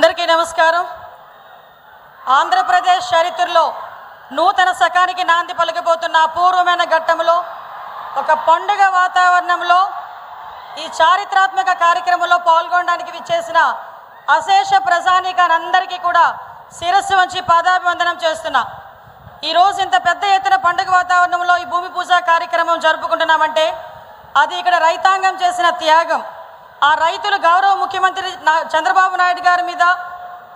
అందరికీ నమస్కారం. ఆంధ్రప్రదేశ్ చరిత్రలో నూతన శకానికి నాంది పలకబోతున్న అపూర్వమైన ఘట్టంలో ఒక పండుగ వాతావరణంలో ఈ చారిత్రాత్మక కార్యక్రమంలో పాల్గొనడానికి విచ్చేసిన అశేష ప్రజానీకానందరికీ కూడా శిరస్సు వంచి పాదాభివందనం చేస్తున్నా. ఈరోజు ఇంత పెద్ద ఎత్తున పండుగ వాతావరణంలో ఈ భూమి పూజ కార్యక్రమం జరుపుకుంటున్నామంటే అది ఇక్కడ రైతాంగం చేసిన త్యాగం. ఆ రైతులు గౌరవ ముఖ్యమంత్రి చంద్రబాబు నాయుడు గారి మీద,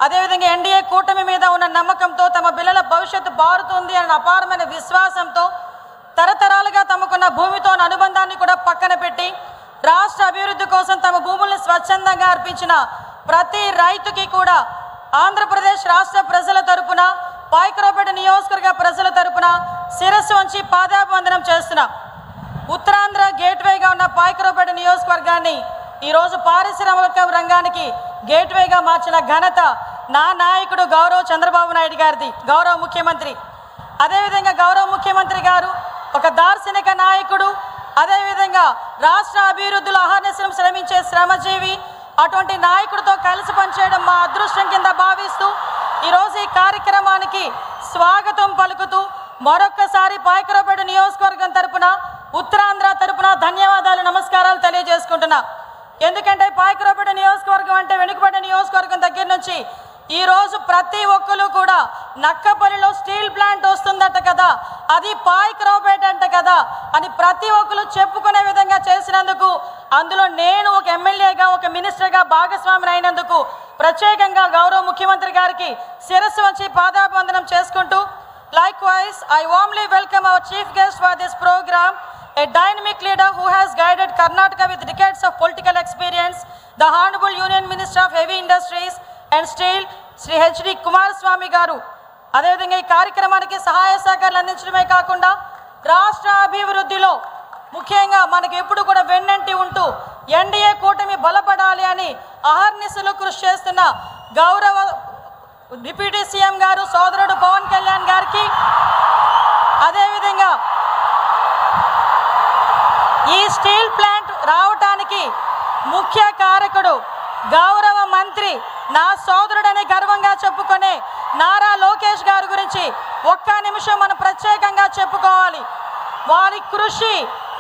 అదేవిధంగా ఎన్డీఏ కూటమి మీద ఉన్న నమ్మకంతో, తమ పిల్లల భవిష్యత్తు బారుతుంది అనే అపారమైన విశ్వాసంతో, తరతరాలుగా తమకున్న భూమితో అనుబంధాన్ని కూడా పక్కన పెట్టి రాష్ట్ర అభివృద్ధి కోసం తమ భూములను స్వచ్ఛందంగా అర్పించిన ప్రతి రైతుకి కూడా ఆంధ్రప్రదేశ్ రాష్ట్ర ప్రజల తరపున, పాయకరావుపేట నియోజకవర్గ ప్రజల తరపున శిరస్సు వంచి పాదాభివందనం చేస్తున్నా. ఉత్తరాంధ్ర గేట్వేగా ఉన్న పాయకరావుపేట నియోజకవర్గాన్ని ఈరోజు పారిశ్రామిక రంగానికి గేట్వేగా మార్చిన ఘనత నా నాయకుడు గౌరవ చంద్రబాబు నాయుడు గారిది, గౌరవ ముఖ్యమంత్రి. అదేవిధంగా గౌరవ ముఖ్యమంత్రి గారు ఒక దార్శనిక నాయకుడు, అదేవిధంగా రాష్ట్ర అభివృద్ధిలో అహర్నిశం శ్రమించే శ్రమజీవి. అటువంటి నాయకుడితో కలిసి పనిచేయడం మా అదృష్టం కింద భావిస్తూ ఈరోజు ఈ కార్యక్రమానికి స్వాగతం పలుకుతూ మరొక్కసారి పాయకరావుపేట నియోజకవర్గం తరపున, ఉత్తరాంధ్ర తరపున ధన్యవాదాలు, నమస్కారాలు తెలియజేసుకుంటున్నా. ఎందుకంటే పాయకరావుపేట నియోజకవర్గం అంటే వెనుకబడిన నియోజకవర్గం దగ్గర నుంచి ఈరోజు ప్రతి ఒక్కరు కూడా నక్కపల్లిలో స్టీల్ ప్లాంట్ వస్తుందట కదా, అది పాయకరావుపేట అంట కదా అని ప్రతి ఒక్కరు చెప్పుకునే విధంగా చేసినందుకు, అందులో నేను ఒక ఎమ్మెల్యేగా, ఒక మినిస్టర్గా భాగస్వామిని అయినందుకు ప్రత్యేకంగా గౌరవ ముఖ్యమంత్రి గారికి శిరస్సు వంచి పాదాభివందనం చేసుకుంటూ, likewise I warmly welcome our chief guest for this program, a dynamic leader who has guided Karnataka with decades of political experience, the Honorable Union Minister of Heavy Industries and Steel, Sri H.D. Kumaraswamy garu. అదేవిధంగా ఈ కార్యక్రమానికి సహాయ సహకారాలు అందించడమే కాకుండా రాష్ట్ర అభివృద్ధిలో ముఖ్యంగా మనకి ఎప్పుడు కూడా వెన్నంటి ఉంటూ ఎన్డీఏ కూటమి బలపడాలి అని అహర్నిశలు కృషి చేస్తున్న గౌరవ డిప్యూటీ సీఎం గారు సోదరుడు పవన్ కళ్యాణ్ గారికి, అదేవిధంగా ఈ స్టీల్ ప్లాంట్ రావటానికి ముఖ్య కారకుడు గౌరవ మంత్రి, నా సోదరుడని గర్వంగా చెప్పుకునే నారా లోకేష్ గారి గురించి ఒక్క నిమిషం మనం ప్రత్యేకంగా చెప్పుకోవాలి. వారి కృషి,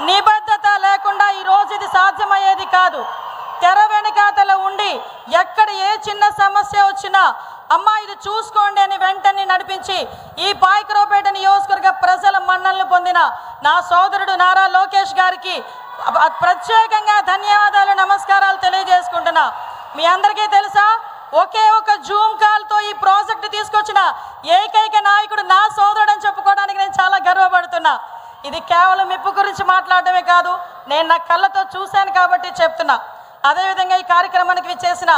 నిబద్ధత లేకుండా ఈరోజు ఇది సాధ్యమయ్యేది కాదు. తెర వెనుకాతల ఉండి ఎక్కడ ఏ చిన్న సమస్య వచ్చినా అమ్మా ఇది చూసుకోండి అని వెంటనే నడిపించి ఈ పాయకరావుపేట నియోజకవర్గ ప్రజల మన్ననలు పొందిన నా సోదరుడు నారా లోకేష్ గారికి ప్రత్యేకంగా ధన్యవాదాలు, నమస్కారాలు తెలియజేసుకుంటున్నా. మీ అందరికీ తెలుసా, ఒకే ఒక జూమ్ కాల్తో ఈ ప్రాజెక్టు తీసుకొచ్చిన ఏకైక నాయకుడు నా సోదరుడు అని చెప్పుకోవడానికి నేను చాలా గర్వపడుతున్నా. ఇది కేవలం మెప్పు గురించి మాట్లాడటమే కాదు, నేను నా కళ్ళతో చూశాను కాబట్టి చెప్తున్నా. అదేవిధంగా ఈ కార్యక్రమానికి విచ్చేసిన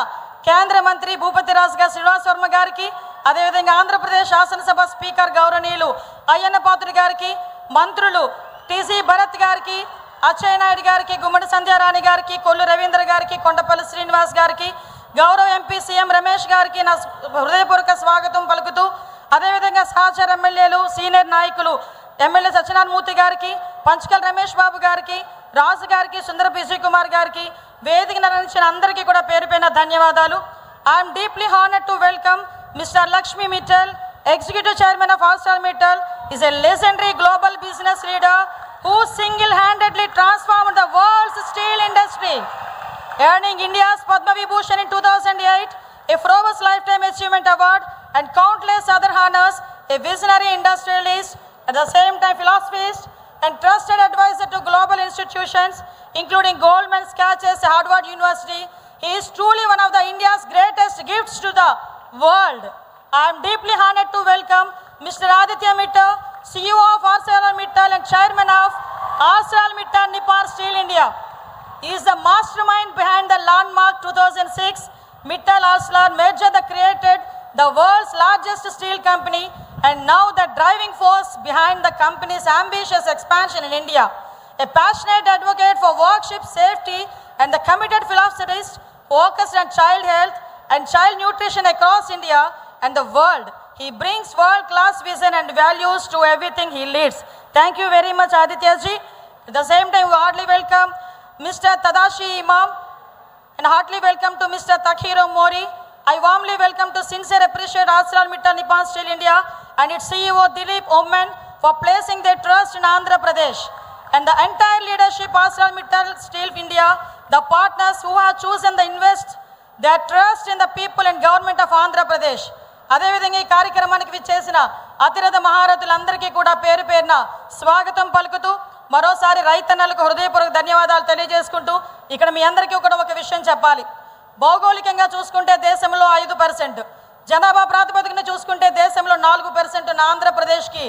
కేంద్ర మంత్రి భూపతి రాజు గారు, శ్రీనివాస్ వర్మ గారికి, అదేవిధంగా ఆంధ్రప్రదేశ్ శాసనసభ స్పీకర్ గౌరవనీయులు అయ్యన్న పాత్రుడు గారికి, మంత్రులు టీసీ భరత్ గారికి, అచ్చయ్య నాయుడు గారికి, గుమ్మడి సంధ్యారాణి గారికి, కొల్లు రవీంద్ర గారికి, కొండపల్లి శ్రీనివాస్ గారికి, గౌరవ ఎంపీ సీఎం రమేష్ గారికి నా హృదయపూర్వక స్వాగతం పలుకుతూ, అదేవిధంగా సహచర ఎమ్మెల్యేలు, సీనియర్ నాయకులు ఎమ్మెల్యే సత్యనారాయణమూర్తి గారికి, పంచకల్ రమేష్ బాబు గారికి, రాజు గారికి, సుందర విజయ్ కుమార్ గారికి, వేదికను అందించిన అందరికీ కూడా పేరు పైన ధన్యవాదాలు. I'm deeply honoured to welcome mister Lakshmi Mittal, executive chairman of ArcelorMittal, is a legendary global business leader who single-handedly transformed the world's steel industry, earning India's Padma Vibhushan in 2008, a Forbes Lifetime Achievement Award, and countless other honors. A visionary industrialist, at the same time philosophist and trusted advisor to global institutions including Goldman Sachs, Harvard University. He is truly one of the India's greatest gifts to the world. I am deeply honored to welcome Mr. Aditya Mittal, CEO of ArcelorMittal and Chairman of ArcelorMittal Nippon Steel India. He is the mastermind behind the landmark 2006 Mittal Arcelor merger that created the world's largest steel company, and now the driving force behind the company's ambitious expansion in India. A passionate advocate for workship safety and the committed philanthropist focused on child health and child nutrition across India and the world. He brings world-class vision and values to everything he leads. Thank you very much, Aditya ji. At the same time, we heartily welcome Mr. Tadashi Imam and heartily welcome to Mr. Takhiro Mori. I warmly welcome to sincere appreciate ArcelorMittal Nippon Steel India and its CEO Dilip Oman for placing their trust in Andhra Pradesh and the entire leadership ArcelorMittal Steel India, the partners who have chosen to invest their trust in the people and government of Andhra Pradesh. అదేవిధంగా ఈ కార్యక్రమానికి విచ్చేసిన అతిరథ మహారథులందరికీ కూడా పేరు పేరున స్వాగతం పలుకుతూ మరోసారి రైతన్నలకు హృదయపూర్వక ధన్యవాదాలు తెలియజేసుకుంటూ ఇక్కడ మీ అందరికీ కూడా ఒక విషయం చెప్పాలి. భౌగోళికంగా చూసుకుంటే దేశంలో 5%, జనాభా ప్రాతిపదికన చూసుకుంటే దేశంలో 4% ఉన్న ఆంధ్రప్రదేశ్కి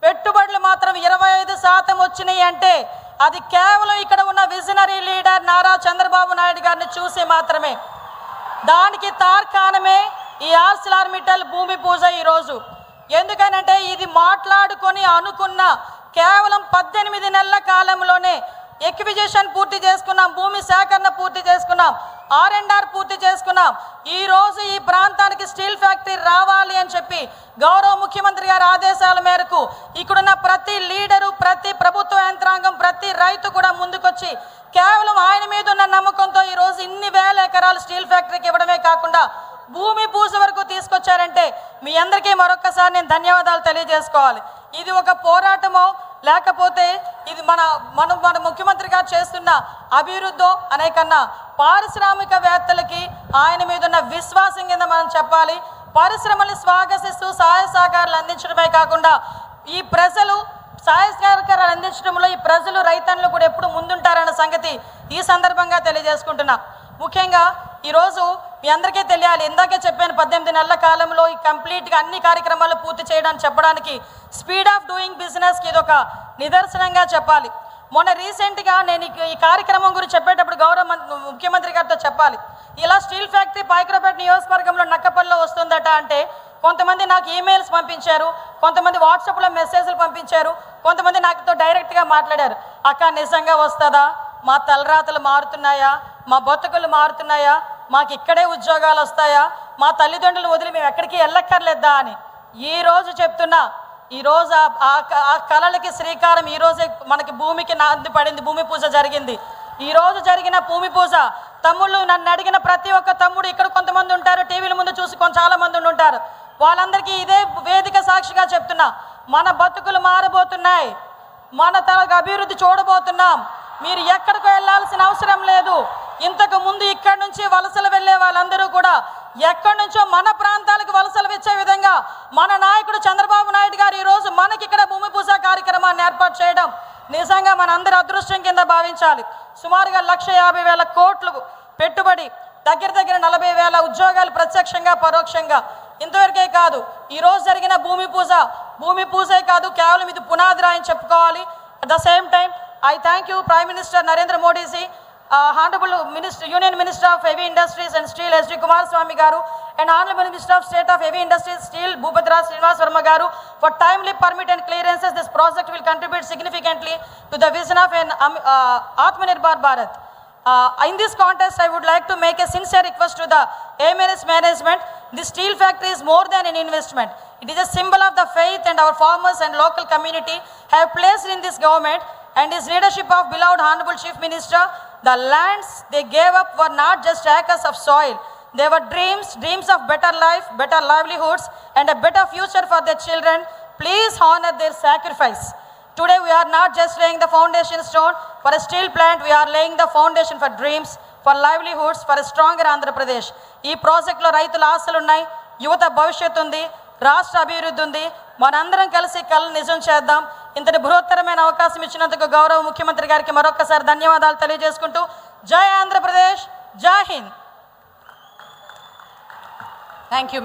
పెట్టుబడులు మాత్రం 25% వచ్చినాయి అంటే అది కేవలం ఇక్కడ ఉన్న విజనరీ లీడర్ నారా చంద్రబాబు నాయుడు గారిని చూసి మాత్రమే. దానికి తార్కాణమే ఈ ఆర్సిలార్మిట్టల్ భూమి పూజ ఈరోజు. ఎందుకనంటే ఇది మాట్లాడుకొని అనుకున్న కేవలం 18 నెలల కాలంలోనే ఎక్విజిషన్ పూర్తి చేసుకున్నాం, భూమి సేకరణ పూర్తి చేసుకున్నాం, R&R పూర్తి చేసుకున్నాం. ఈరోజు ఈ ప్రాంతానికి స్టీల్ ఫ్యాక్టరీ రావాలి అని చెప్పి గౌరవ ముఖ్యమంత్రి గారి ఆదేశాల మేరకు ఇక్కడున్న ప్రతి లీడరు, ప్రతి ప్రభుత్వ యంత్రాంగం, ప్రతి రైతు కూడా ముందుకొచ్చి కేవలం ఆయన మీద ఉన్న నమ్మకంతో ఈరోజు ఇన్ని వేల ఎకరాలు స్టీల్ ఫ్యాక్టరీకి ఇవ్వడమే కాకుండా భూమి పూజ వరకు తీసుకొచ్చారంటే మీ అందరికీ మరొక్కసారి నేను ధన్యవాదాలు తెలియజేసుకోవాలి. ఇది ఒక పోరాటమో లేకపోతే ఇది మన ముఖ్యమంత్రి గారు చేస్తున్న అభివృద్ధో అనే కన్నా పారిశ్రామికవేత్తలకి ఆయన మీద ఉన్న విశ్వాసం కింద మనం చెప్పాలి. పరిశ్రమల్ని స్వాగతిస్తూ సహాయ సహకారాలు అందించడమే కాకుండా ఈ ప్రజలు సహాయ సహకారాలు అందించడంలో ఈ ప్రజలు రైతన్నులు కూడా ఎప్పుడు ముందుంటారన్న సంగతి ఈ సందర్భంగా తెలియజేసుకుంటున్నా. ముఖ్యంగా ఈరోజు మీ అందరికీ తెలియాలి, ఇందాకే చెప్పాను 18 నెలల కాలంలో ఈ కంప్లీట్గా అన్ని కార్యక్రమాలు పూర్తి చేయడానికి చెప్పడానికి స్పీడ్ ఆఫ్ డూయింగ్ బిజినెస్కి ఇది ఒక నిదర్శనంగా చెప్పాలి. మొన్న రీసెంట్గా నేను ఈ కార్యక్రమం గురించి చెప్పేటప్పుడు గౌరవ ముఖ్యమంత్రి గారితో చెప్పాలి, ఇలా స్టీల్ ఫ్యాక్టరీ పాయకరావుపేట నియోజకవర్గంలో నక్కపల్లిలో వస్తుందట అంటే కొంతమంది నాకు ఈమెయిల్స్ పంపించారు, కొంతమంది వాట్సాప్లో మెసేజ్లు పంపించారు, కొంతమంది నాతో డైరెక్ట్గా మాట్లాడారు. అక్క నిజంగా వస్తుందా, మా తలరాతలు మారుతున్నాయా, మా బతుకులు మారుతున్నాయా, మాకు ఇక్కడే ఉద్యోగాలు వస్తాయా, మా తల్లిదండ్రులు వదిలి మేము ఎక్కడికి వెళ్ళక్కర్లేదా అని ఈరోజు చెప్తున్నా. ఈరోజు ఆ కళలకి శ్రీకారం ఈరోజే మనకి భూమికి నాంది పడింది, భూమి పూజ జరిగింది. ఈరోజు జరిగిన భూమి పూజ తమ్ముళ్ళు నన్ను అడిగిన ప్రతి ఒక్క తమ్ముడు ఇక్కడ కొంతమంది ఉంటారు, టీవీల ముందు చూసి చాలా మంది ఉంటారు, వాళ్ళందరికీ ఇదే వేదిక సాక్షిగా చెప్తున్నా, మన బతుకులు మారబోతున్నాయి, మన తనకు అభివృద్ధి చూడబోతున్నాం. మీరు ఎక్కడికి వెళ్ళాల్సిన అవసరం లేదు. ఇంతకు ముందు ఇక్కడి నుంచి వలసలు వెళ్ళే వాళ్ళందరూ కూడా ఎక్కడి నుంచో మన ప్రాంతాలకు వలసలు వచ్చే విధంగా మన నాయకుడు చంద్రబాబు నాయుడు గారు ఈరోజు మనకి ఇక్కడ భూమి పూజ కార్యక్రమాన్ని ఏర్పాటు చేయడం నిజంగా మనందరి అదృష్టం కింద భావించాలి. సుమారుగా 1,50,000 కోట్లు పెట్టుబడి, దగ్గర 40,000 ఉద్యోగాలు ప్రత్యక్షంగా పరోక్షంగా. ఇంతవరకే కాదు, ఈరోజు జరిగిన భూమి పూజే కాదు, కేవలం ఇది పునాది రాయని చెప్పుకోవాలి. At the same time I thank you Prime Minister Narendra Modi ji, Honorable Union Minister of Heavy Industries and Steel S.D. Kumaraswamy garu and Honorable Minister of State of Heavy Industries Steel Bhupatra Srinivas Verma garu for timely permit and clearances. This project will contribute significantly to the vision of an Atmanirbhar Bharat. In this context, I would like to make a sincere request to the AMNS management. This steel factory is more than an investment. It is a symbol of the faith and our farmers and local community have placed in this government and his leadership of beloved Honorable Chief Minister. The lands they gave up were not just acres of soil. They were dreams of better life, better livelihoods and a better future for their children. Please honor their sacrifice. Today we are not just laying the foundation stone for a steel plant, we are laying the foundation for dreams, for livelihoods, for a stronger Andhra Pradesh. Ee project lo raitula ఆశలు ఉన్నాయి, యువత భవిష్యత్తు ఉంది, రాష్ట్ర అభివృద్ధి ఉంది. మనందరం కలిసి కళ నిజం చేద్దాం. ఇంతటి బృహత్తరమైన అవకాశం ఇచ్చినందుకు గౌరవ ముఖ్యమంత్రి గారికి మరొకసారి ధన్యవాదాలు తెలియజేసుకుంటూ జై ఆంధ్రప్రదేశ్, జై హింద్. Thank you.